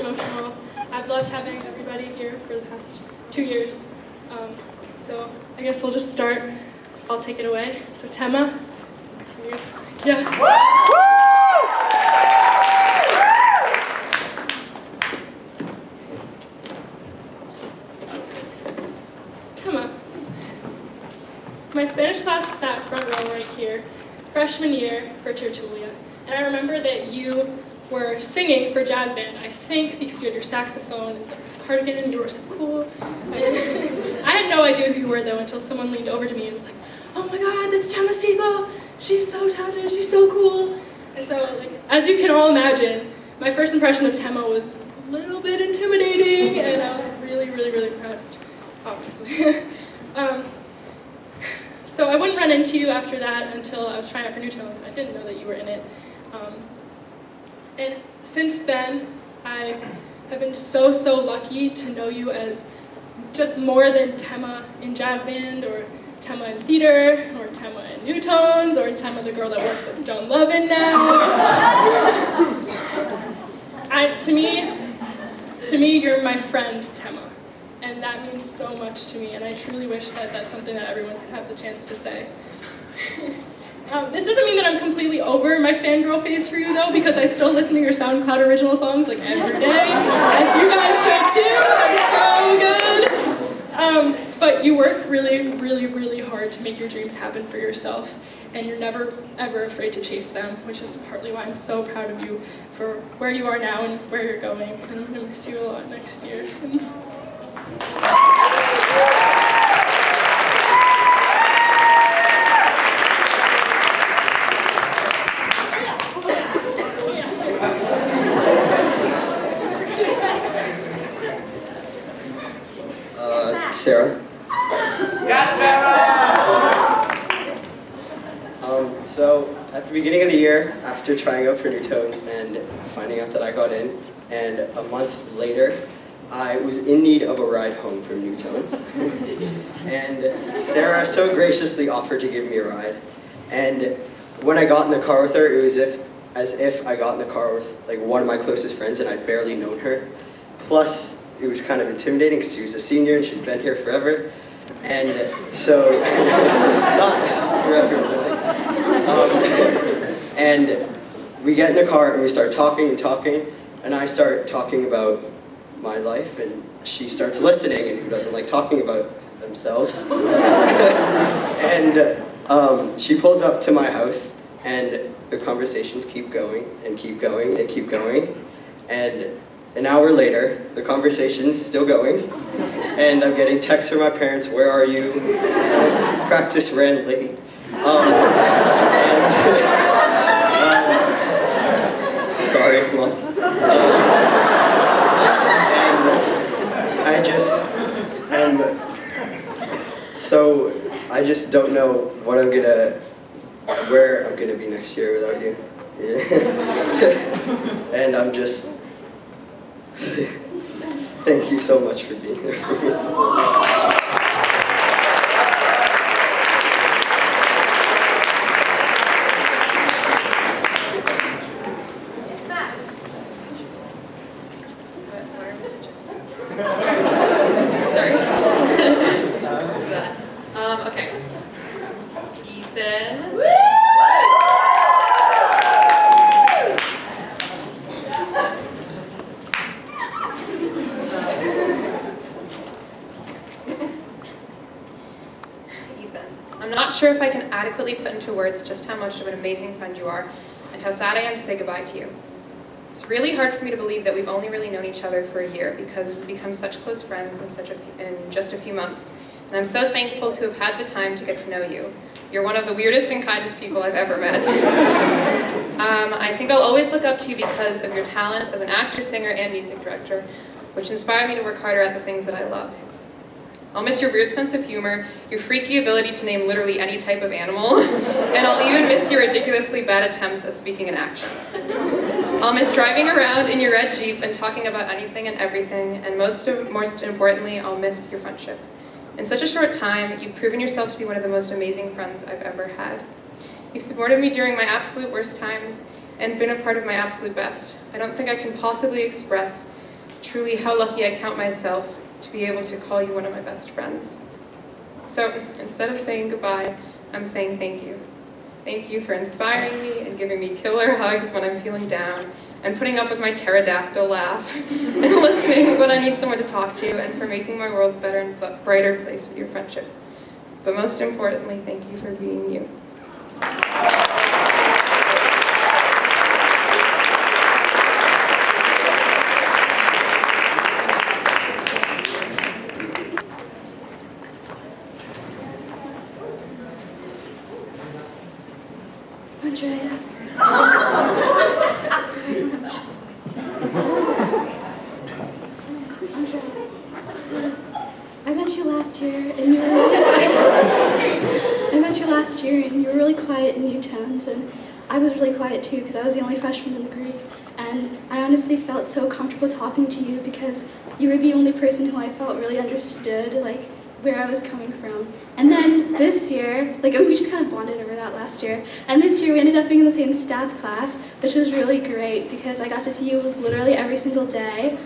emotional. I've loved having everybody here for the past 2 years. So I guess we'll just start. I'll take it away. So Tema, can you? Yeah. Tema. My Spanish class sat front row right here, freshman year for Tertulia. And I remember that you were singing for jazz band, I think because you had your saxophone and like this cardigan and you were so cool. I had no idea who you were though until someone leaned over to me and was like, oh my god, that's Tema Siegel! She's so talented, she's so cool! And so, like, as you can all imagine, my first impression of Tema was a little bit intimidating and I was really, really, really impressed, obviously. So I wouldn't run into you after that until I was trying out for New Tones. I didn't know that you were in it. And since then, I have been so, so lucky to know you as just more than Tema in jazz band, or Tema in theater, or Tema in New Tones, or Tema the girl that works at Stone Lovin' now. To me, you're my friend, Tema. And that means so much to me, and I truly wish that that's something that everyone could have the chance to say. This doesn't mean that I'm completely over my fangirl phase for you, though, because I still listen to your SoundCloud original songs like every day, as you guys should too. They're so good. But you work really, really, really hard to make your dreams happen for yourself, and you're never, ever afraid to chase them, which is partly why I'm so proud of you for where you are now and where you're going. And I'm going to miss you a lot next year. Sarah. So at the beginning of the year, after trying out for New Tones and finding out that I got in, and a month later, I was in need of a ride home from New Tones. And Sarah so graciously offered to give me a ride. And when I got in the car with her, it was as if I got in the car with like one of my closest friends and I'd barely known her. Plus, it was kind of intimidating because she was a senior and she's been here forever. And so, not forever, really. And we get in the car and we start talking and talking, and I start talking about my life, and she starts listening, and who doesn't like talking about themselves? And she pulls up to my house, and the conversations keep going, and keep going, and keep going, and an hour later, the conversation's still going, and I'm getting texts from my parents, where are you? Practice ran late. Sorry, Mom. I just don't know where I'm gonna be next year without you. Yeah. And I'm just, thank you so much for being there for me. Okay. Ethan. I'm not sure if I can adequately put into words just how much of an amazing friend you are and how sad I am to say goodbye to you. It's really hard for me to believe that we've only really known each other for a year because we've become such close friends in just a few months. And I'm so thankful to have had the time to get to know you. You're one of the weirdest and kindest people I've ever met. I think I'll always look up to you because of your talent as an actor, singer, and music director, which inspire me to work harder at the things that I love. I'll miss your weird sense of humor, your freaky ability to name literally any type of animal, and I'll even miss your ridiculously bad attempts at speaking in accents. I'll miss driving around in your red Jeep and talking about anything and everything, and most importantly, I'll miss your friendship. In such a short time, you've proven yourself to be one of the most amazing friends I've ever had. You've supported me during my absolute worst times and been a part of my absolute best. I don't think I can possibly express truly how lucky I count myself to be able to call you one of my best friends. So instead of saying goodbye, I'm saying thank you. Thank you for inspiring me and giving me killer hugs when I'm feeling down, and putting up with my pterodactyl laugh, and listening when I need someone to talk to, and for making my world a better and brighter place with your friendship. But most importantly, thank you for being you. Andrea. Sorry, I don't have much of a voice. Andrea, so I met you last year, and you were really quiet in Newtones, and I was really quiet too because I was the only freshman in the group, and I honestly felt so comfortable talking to you because you were the only person who I felt really understood, like, where I was coming from. And then this year, like, we just kind of bonded over that last year, and this year we ended up being in the same stats class, which was really great because I got to see you literally every single day.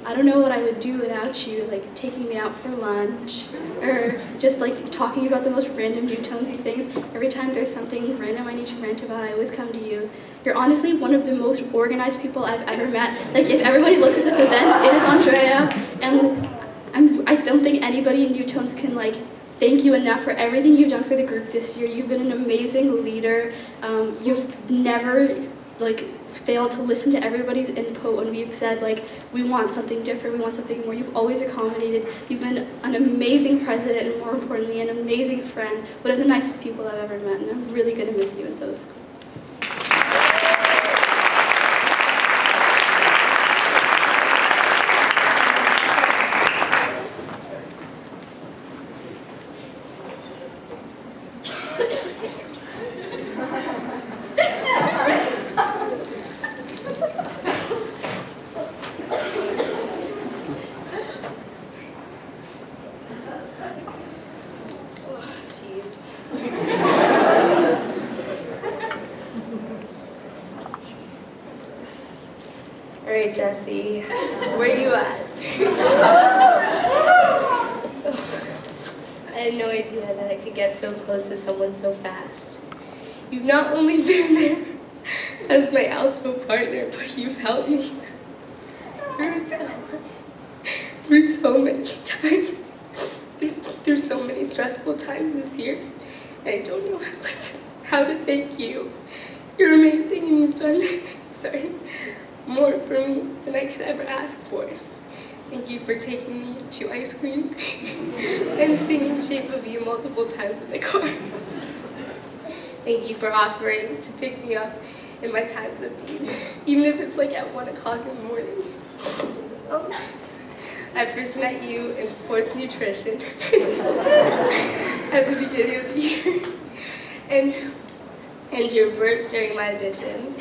I don't know what I would do without you, like taking me out for lunch, or just like talking about the most random Newtonesy things. Every time there's something random I need to rant about, I always come to you. You're honestly one of the most organized people I've ever met. Like, if everybody looks at this event, it is Andrea, and I don't think anybody in Newtones can like thank you enough for everything you've done for the group this year. You've been an amazing leader. You've never like failed to listen to everybody's input when we've said like we want something different, we want something more. You've always accommodated. You've been an amazing president, and more importantly, an amazing friend. One of the nicest people I've ever met, and I'm really gonna miss you, and so is All right, Jessie, where you at? I had no idea that I could get so close to someone so fast. You've not only been there as my alpha partner, but you've helped me through so many times, through so many stressful times this year. I don't know how to thank you. You're amazing, and you've done more for me than I could ever ask for. Thank you for taking me to ice cream and singing Shape of You multiple times in the car. Thank you for offering to pick me up in my times of need, even if it's like at 1 o'clock in the morning. I first met you in sports nutrition at the beginning of the year, and your burp during my auditions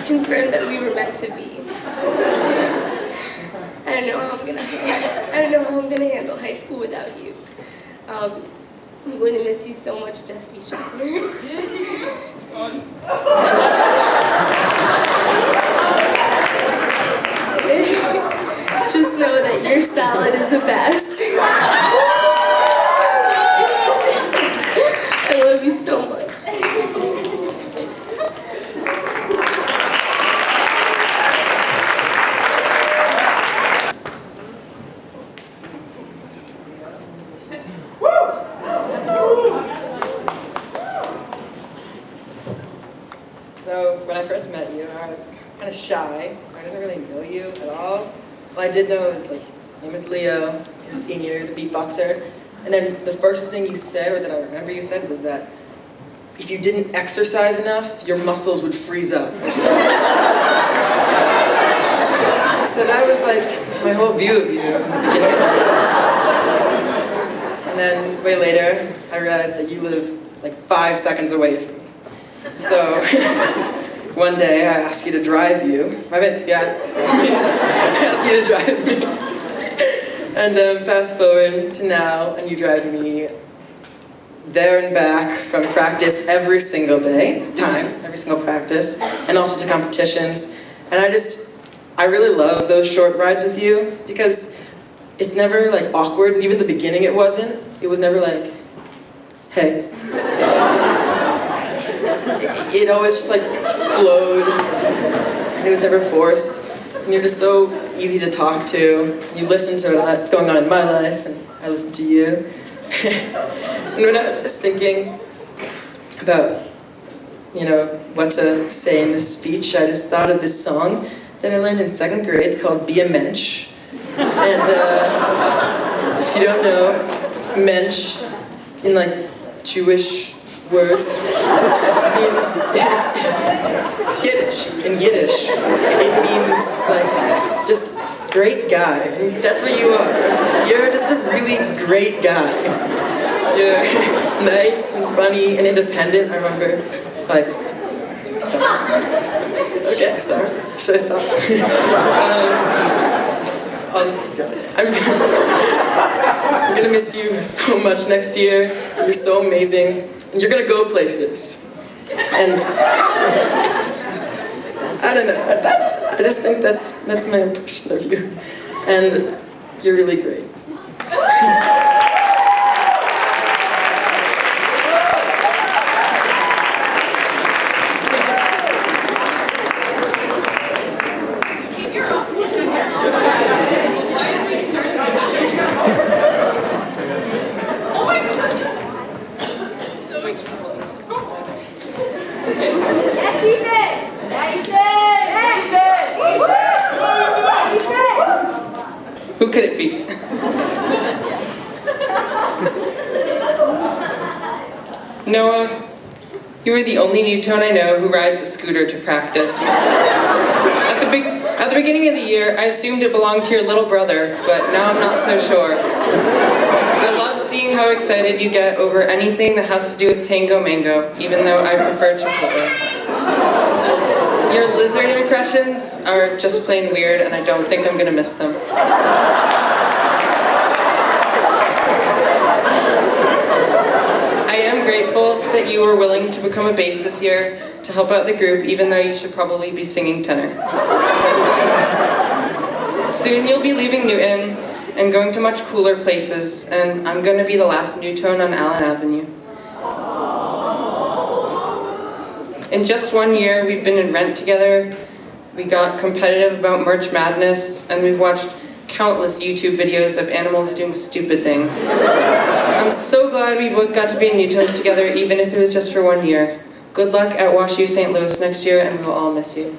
confirmed that we were meant to be. I don't know how I'm gonna handle high school without you. I'm going to miss you so much, Jessie Shiner. Just know that your salad is the best. I love you so much. So when I first met you, I was kind of shy, so I didn't really know you at all. All I did know was, like, your name is Leo, you're a senior, you're the beatboxer. And then the first thing you said, or that I remember you said, was that if you didn't exercise enough, your muscles would freeze up. So that was like my whole view of you in the beginning of the year. And then way later, I realized that you live like 5 seconds away from me. So one day I asked you to drive you. I asked you to drive me. And fast forward to now, and you drive me there and back from practice every single day, every single practice, and also to competitions. And I really love those short rides with you because it's never like awkward, and even the beginning it wasn't. It was never like, hey. It always just like flowed, and it was never forced. And you're just so easy to talk to. You listen to what's going on in my life, and I listen to you. And when I was just thinking about, what to say in this speech, I just thought of this song that I learned in 2nd grade called Be a Mensch. And if you don't know, mensch, in like Jewish words, means, it's Yiddish, in Yiddish. It means like, just great guy. And that's what you are. You're just a really great guy. You're nice and funny and independent. I remember, like, okay, sorry. Should I stop? I'll just keep going. I'm gonna miss you so much next year. You're so amazing. And you're gonna go places. And I don't know. I just think that's my impression of you. And you're really great. Who could it be? Noah, you are the only Newtone I know who rides a scooter to practice. At the beginning of the year, I assumed it belonged to your little brother, but now I'm not so sure. I love seeing how excited you get over anything that has to do with Tango Mango, even though I prefer Chipotle. Your lizard impressions are just plain weird, and I don't think I'm gonna miss them. I am grateful that you were willing to become a bass this year to help out the group, even though you should probably be singing tenor. Soon you'll be leaving Newton and going to much cooler places, and I'm gonna be the last Newtone on Allen Avenue. In just 1 year, we've been in Rent together, we got competitive about March Madness, and we've watched countless YouTube videos of animals doing stupid things. I'm so glad we both got to be in Newtones together, even if it was just for 1 year. Good luck at WashU St. Louis next year, and we will all miss you.